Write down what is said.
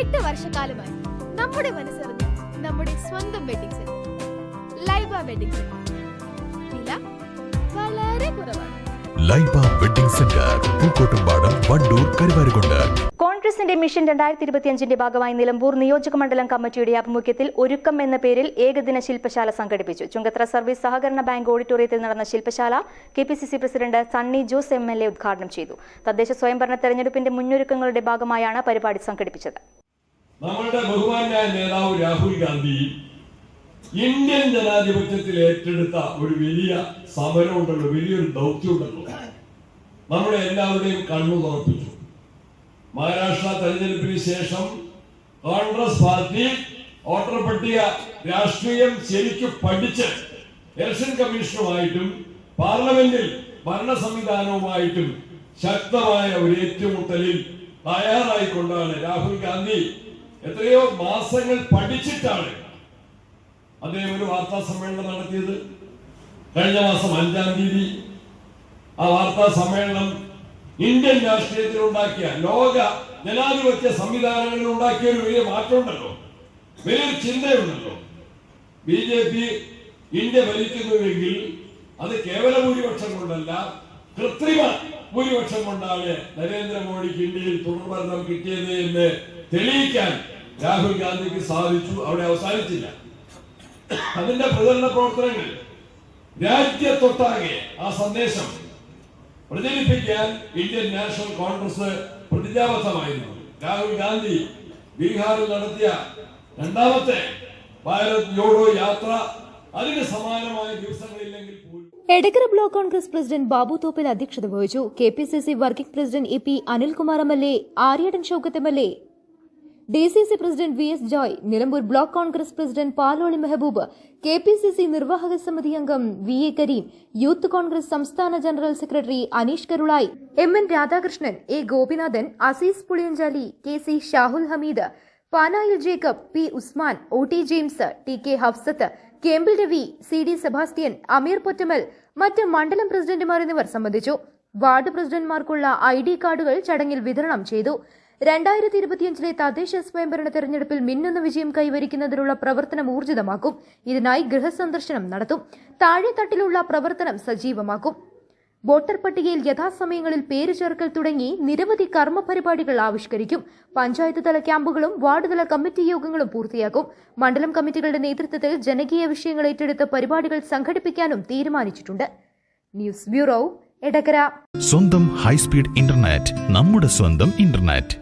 8 വർഷക്കാലമായി നമ്മുടെ മനസ്സറിഞ്ഞ നമ്മുടെ സ്വന്തം wedding centre Laiba wedding centre. വില വളരെ കുറവാണ്. Laiba wedding centre, Pookkottumpadam, Wandoor, Karuvarakundu. കോൺഗ്രസിന്റെ മിഷൻ 2025ന്റെ ഭാഗമായി നിലമ്പൂർ നിയോജക മണ്ഡലം കമ്മിറ്റിയുടെ ആഭിമുഖ്യത്തിൽ ഒരുക്കം എന്ന പേരിൽ ഏകദിന ശില്പശാല സംഘടിപ്പിച്ചു. ചുങ്കത്ര സർവീസ് സഹകരണ ബാങ്ക് ഓഡിറ്റോറിയത്തിൽ നടന്ന ശില്പശാല KPCC president Sunny Jose MLA ഉദ്ഘാടനം ചെയ്തു. തദ്ദേശ സ്വയംഭരണ തെരഞ്ഞെടുപ്പിന്റെ മുന്നൊരുക്കങ്ങളുടെ ഭാഗമായാണ് പരിപാടി സംഘടിപ്പിച്ചത്. നമ്മുടെ ബഹുമാന്യായ നേതാവ് രാഹുൽ ഗാന്ധി ഇന്ത്യൻ ജനാധിപത്യത്തിൽ ഏറ്റെടുത്ത ഒരു വലിയ സമരമുണ്ടല്ലോ, വലിയൊരു ദൗത്യമുണ്ടല്ലോ, നമ്മുടെ എല്ലാവരുടെയും കണ്ണു തുറപ്പിച്ചു. മഹാരാഷ്ട്ര തെരഞ്ഞെടുപ്പിന് ശേഷം കോൺഗ്രസ് പാർട്ടി വോട്ടർ പട്ടിക രാഷ്ട്രീയം ശരിക്കും പഠിച്ച് ഇലക്ഷൻ കമ്മീഷനുമായിട്ടും പാർലമെന്റിൽ ഭരണ സംവിധാനവുമായിട്ടും ശക്തമായ ഒരു ഏറ്റുമുട്ടലിൽ തയ്യാറായിക്കൊണ്ടാണ് രാഹുൽ ഗാന്ധി എത്രയോ മാസങ്ങൾ പഠിച്ചിട്ടാണ് അദ്ദേഹം ഒരു വാർത്താ സമ്മേളനം നടത്തിയത്. കഴിഞ്ഞ മാസം 5-ാം തീയതി ആ വാർത്താ സമ്മേളനം ഇന്ത്യൻ രാഷ്ട്രീയത്തിൽ ഉണ്ടാക്കിയ, ലോക ജനാധിപത്യ സംവിധാനങ്ങളിൽ ഉണ്ടാക്കിയ ഒരു വലിയ മാറ്റമുണ്ടല്ലോ, വലിയൊരു ചിന്തയുണ്ടല്ലോ. BJP ഇന്ത്യ ഭരിക്കുന്നുവെങ്കിൽ അത് കേവല ഭൂരിപക്ഷം കൊണ്ടല്ല, കൃത്രിമ ഭൂരിപക്ഷം കൊണ്ടാണ് നരേന്ദ്രമോദിക്ക് ഇന്ത്യയിൽ തുടർഭരണം കിട്ടിയത് എന്ന് തെളിയിക്കാൻ രാഹുൽ ഗാന്ധിക്ക് സാധിച്ചു. അവിടെ അവസാനിച്ചില്ല. അതിന്റെ പ്രചരണ പ്രവർത്തനങ്ങൾ രാജ്യത്തൊട്ടാകെ ആ സന്ദേശം പ്രചരിപ്പിക്കാൻ ഇന്ത്യൻ നാഷണൽ കോൺഗ്രസ് പ്രതിജ്ഞാബദ്ധമായിരുന്നു. രാഹുൽ ഗാന്ധി ബീഹാറിൽ നടത്തിയ 2ാമത്തെ ഭാരത് ജോഡോ യാത്ര അതിന് സമാനമായ ദിവസങ്ങളില്ലെങ്കിൽ പോലും. എടക്കര ബ്ലോക്ക് കോൺഗ്രസ് പ്രസിഡന്റ് ബാബു തോപ്പിൽ അധ്യക്ഷത വഹിച്ചു. KPCC working president EP Anilkumar MLA, Aryadan Shoukath MLA, DCC president VS Joy, Nilambur block Congress president Paloli Mehaboob, KPCC നിർവാഹക സമിതി അംഗം VA കരീം, യൂത്ത് കോൺഗ്രസ് സംസ്ഥാന general secretary Aneesh Karulai, MN Radhakrishnan, A Gopinathan, Azeez Puliyanchali, KC Shahul Hameed, Panayil Jacob, P Usman, OT James, TK Hafsath, Kembil Ravi, CD Sebastian, Ameer Pottamal, മറ്റ് മണ്ഡലം പ്രസിഡന്റുമാർ എന്നിവർ സംബന്ധിച്ചു. വാർഡ് പ്രസിഡന്റുമാർക്കുള്ള ID കാർഡുകൾ ചടങ്ങിൽ വിതരണം ചെയ്തു. 2025ലെ തദ്ദേശ സ്വയംഭരണ തെരഞ്ഞെടുപ്പിൽ മിന്നുന്ന വിജയം കൈവരിക്കുന്നതിനുള്ള പ്രവർത്തനം ഊർജിതമാക്കും. ഇതിനായി ഗൃഹസന്ദർശനം നടത്തും. താഴെത്തട്ടിലുള്ള പ്രവർത്തനം സജീവമാക്കും. വോട്ടർ പട്ടികയിൽ യഥാസമയങ്ങളിൽ പേര് ചേർക്കൽ തുടങ്ങി നിരവധി കർമ്മ പരിപാടികൾ ആവിഷ്കരിക്കും. പഞ്ചായത്ത് തല ക്യാമ്പുകളും വാർഡ് തല കമ്മിറ്റി യോഗങ്ങളും പൂർത്തിയാക്കും. മണ്ഡലം കമ്മിറ്റികളുടെ നേതൃത്വത്തിൽ ജനകീയ വിഷയങ്ങൾ ഏറ്റെടുത്ത പരിപാടികൾ സംഘടിപ്പിക്കാനും തീരുമാനിച്ചിട്ടുണ്ട്. News bureau, Edakkara. സ്വന്തം ഹൈസ്പീഡ് ഇന്റർനെറ്റ്, നമ്മുടെ സ്വന്തം ഇന്റർനെറ്റ്.